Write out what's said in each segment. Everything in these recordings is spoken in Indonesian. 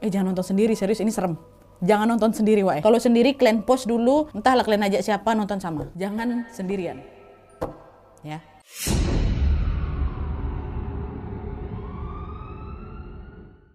Jangan nonton sendiri, serius ini serem. Jangan nonton sendiri, Wak. Kalau sendiri kalian post dulu, entahlah kalian ajak siapa nonton sama. Jangan sendirian. Ya.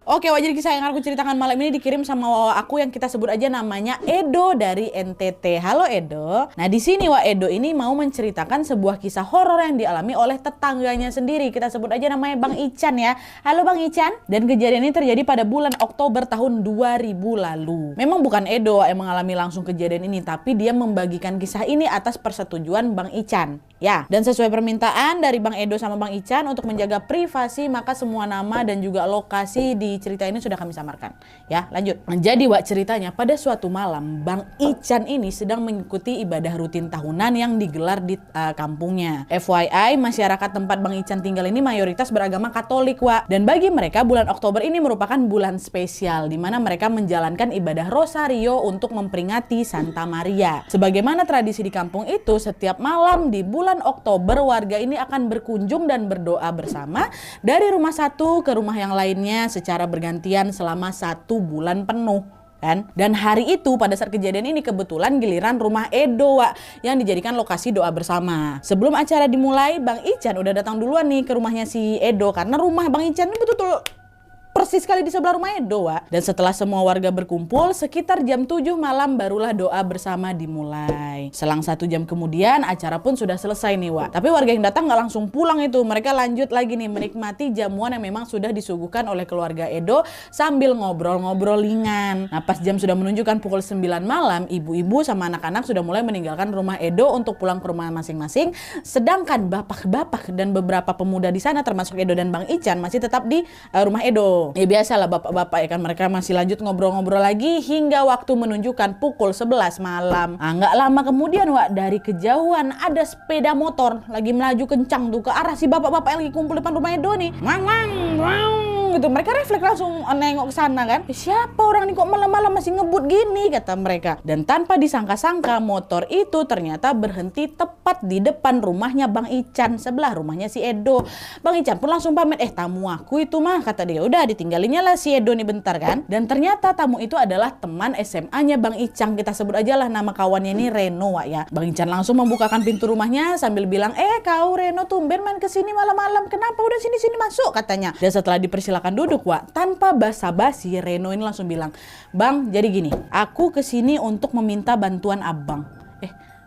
Oke, Wak, jadi kisah yang aku ceritakan malam ini dikirim sama Wak aku yang kita sebut aja namanya Edo dari NTT. Halo Edo. Nah di sini Wak Edo ini mau menceritakan sebuah kisah horor yang dialami oleh tetangganya sendiri. Kita sebut aja namanya Bang Ican ya. Halo Bang Ican. Dan kejadian ini terjadi pada bulan Oktober tahun 2000 lalu. Memang bukan Edo Wak yang mengalami langsung kejadian ini, tapi dia membagikan kisah ini atas persetujuan Bang Ican. Ya, dan sesuai permintaan dari Bang Edo sama Bang Ican untuk menjaga privasi, maka semua nama dan juga lokasi di cerita ini sudah kami samarkan. Ya, lanjut. Jadi Wak ceritanya pada suatu malam Bang Ican ini sedang mengikuti ibadah rutin tahunan yang digelar di kampungnya. FYI, masyarakat tempat Bang Ican tinggal ini mayoritas beragama Katolik, Wak. Dan bagi mereka bulan Oktober ini merupakan bulan spesial di mana mereka menjalankan ibadah rosario untuk memperingati Santa Maria. Sebagaimana tradisi di kampung itu, setiap malam di bulan Oktober warga ini akan berkunjung dan berdoa bersama dari rumah satu ke rumah yang lainnya secara bergantian selama 1 bulan penuh. Kan? Dan hari itu pada saat kejadian ini kebetulan giliran rumah Edo Wak yang dijadikan lokasi doa bersama. Sebelum acara dimulai, Bang Ican udah datang duluan nih ke rumahnya si Edo karena rumah Bang Ican ini betul-betul persis sekali di sebelah rumah Edo, Wak. Dan setelah semua warga berkumpul, sekitar jam 7 malam barulah doa bersama dimulai. Selang 1 jam kemudian, acara pun sudah selesai nih, Wak. Tapi warga yang datang nggak langsung pulang itu. Mereka lanjut lagi nih, menikmati jamuan yang memang sudah disuguhkan oleh keluarga Edo sambil ngobrol-ngobrol ringan. Nah, pas jam sudah menunjukkan pukul 9 malam, ibu-ibu sama anak-anak sudah mulai meninggalkan rumah Edo untuk pulang ke rumah masing-masing. Sedangkan bapak-bapak dan beberapa pemuda di sana, termasuk Edo dan Bang Ican, masih tetap di rumah Edo. Ya biasalah bapak-bapak ya kan, mereka masih lanjut ngobrol-ngobrol lagi hingga waktu menunjukkan pukul 11 malam. Nah, nggak lama kemudian Wak, dari kejauhan ada sepeda motor lagi melaju kencang tuh ke arah si bapak-bapak yang lagi kumpul depan rumah Edo nih. Mang, mang, mang. Gitu. Mereka refleks langsung nengok ke sana kan. Siapa orang ini kok malam-malam masih ngebut gini, kata mereka. Dan tanpa disangka-sangka motor itu ternyata berhenti tepat di depan rumahnya Bang Ican, sebelah rumahnya si Edo. Bang Ican pun langsung pamit, tamu aku itu mah, kata dia. Udah ditinggalinya lah si Edo nih bentar kan. Dan ternyata tamu itu adalah teman SMA-nya Bang Ican. Kita sebut aja lah nama kawannya ini Reno Wak ya. Bang Ican langsung membukakan pintu rumahnya sambil bilang, kau Reno tumben main kesini malam-malam. Kenapa udah sini-sini masuk, katanya. Dan setelah dipersilakan duduk Wak, tanpa basa-basi Reno ini langsung bilang, Bang, jadi gini, aku kesini untuk meminta bantuan abang.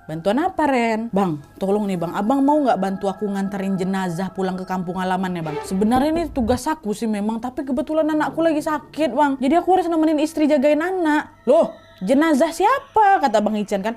Bantuan apa Ren? Bang, tolong nih Bang, abang mau nggak bantu aku nganterin jenazah pulang ke kampung halamannya Bang? Sebenarnya ini tugas aku sih memang, tapi kebetulan anakku lagi sakit Bang, jadi aku harus nemenin istri jagain anak. Loh, jenazah siapa? Kata Bang Ican kan.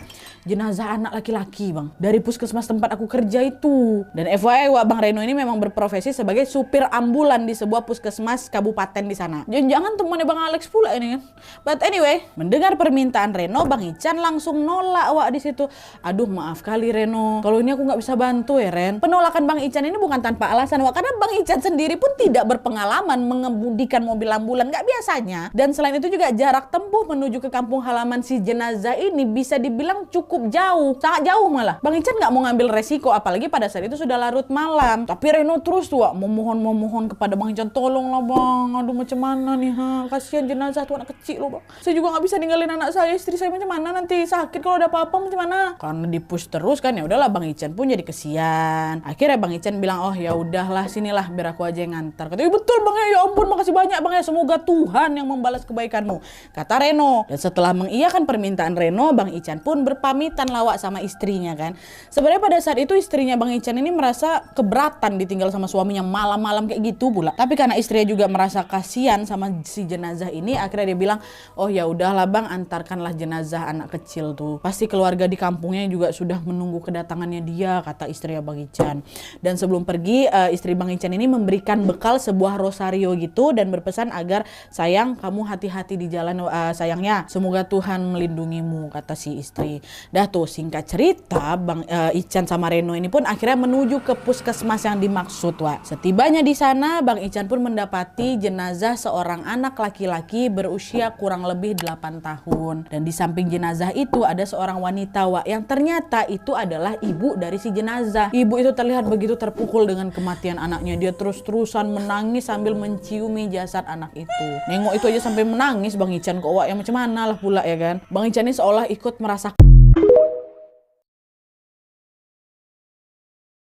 Jenazah anak laki-laki Bang, dari puskesmas tempat aku kerja itu. Dan FYI Wak, Bang Reno ini memang berprofesi sebagai supir ambulan di sebuah puskesmas kabupaten di sana. Jangan temannya Bang Alex pula ini kan. But anyway, mendengar permintaan Reno, Bang Ican langsung nolak Wak di situ. Aduh maaf kali Reno, kalau ini aku nggak bisa bantu ya Ren. Penolakan Bang Ican ini bukan tanpa alasan Wak, karena Bang Ican sendiri pun tidak berpengalaman mengemudikan mobil ambulan, nggak biasanya. Dan selain itu juga jarak tempuh menuju ke kampung halaman si jenazah ini bisa dibilang cukup jauh, sangat jauh malah. Bang Ican nggak mau ngambil resiko, apalagi pada saat itu sudah larut malam. Tapi Reno terus tuh Wak, memohon kepada Bang Ican, tolonglah Bang, aduh macam mana nih, kasihan jenazah tuh anak kecil loh Bang. Saya juga nggak bisa ninggalin anak saya, istri saya macam mana nanti sakit kalau ada apa-apa macam mana. Karena dipush terus kan, ya udahlah Bang Ican pun jadi kesian. Akhirnya Bang Ican bilang, oh ya udahlah sinilah biar aku aja yang ngantar. Katanya betul Bang ya ampun makasih banyak Bang ya, semoga Tuhan yang membalas kebaikanmu, kata Reno. Dan setelah mengiyakan permintaan Reno, Bang Ican pun berpamitan lawak sama istrinya kan. Sebenarnya pada saat itu istrinya Bang Ican ini merasa keberatan ditinggal sama suaminya malam-malam kayak gitu pula. Tapi karena istrinya juga merasa kasihan sama si jenazah ini, akhirnya dia bilang, oh ya udahlah Bang, antarkanlah jenazah anak kecil tuh. Pasti keluarga di kampungnya juga sudah menunggu kedatangannya dia, kata istrinya Bang Ican. Dan sebelum pergi, istri Bang Ican ini memberikan bekal sebuah rosario gitu dan berpesan agar sayang kamu hati-hati di jalan sayangnya. Semoga Tuhan melindungimu, kata si istri. Dah tuh singkat cerita, Bang Ican sama Reno ini pun akhirnya menuju ke puskesmas yang dimaksud, Wak. Setibanya di sana, Bang Ican pun mendapati jenazah seorang anak laki-laki berusia kurang lebih 8 tahun. Dan di samping jenazah itu ada seorang wanita, Wak, yang ternyata itu adalah ibu dari si jenazah. Ibu itu terlihat begitu terpukul dengan kematian anaknya. Dia terus-terusan menangis sambil menciumi jasad anak itu. Nengok itu aja sampai menangis Bang Ican, kok Wak, yang macam mana lah pula ya kan. Bang Ican ini seolah ikut merasakan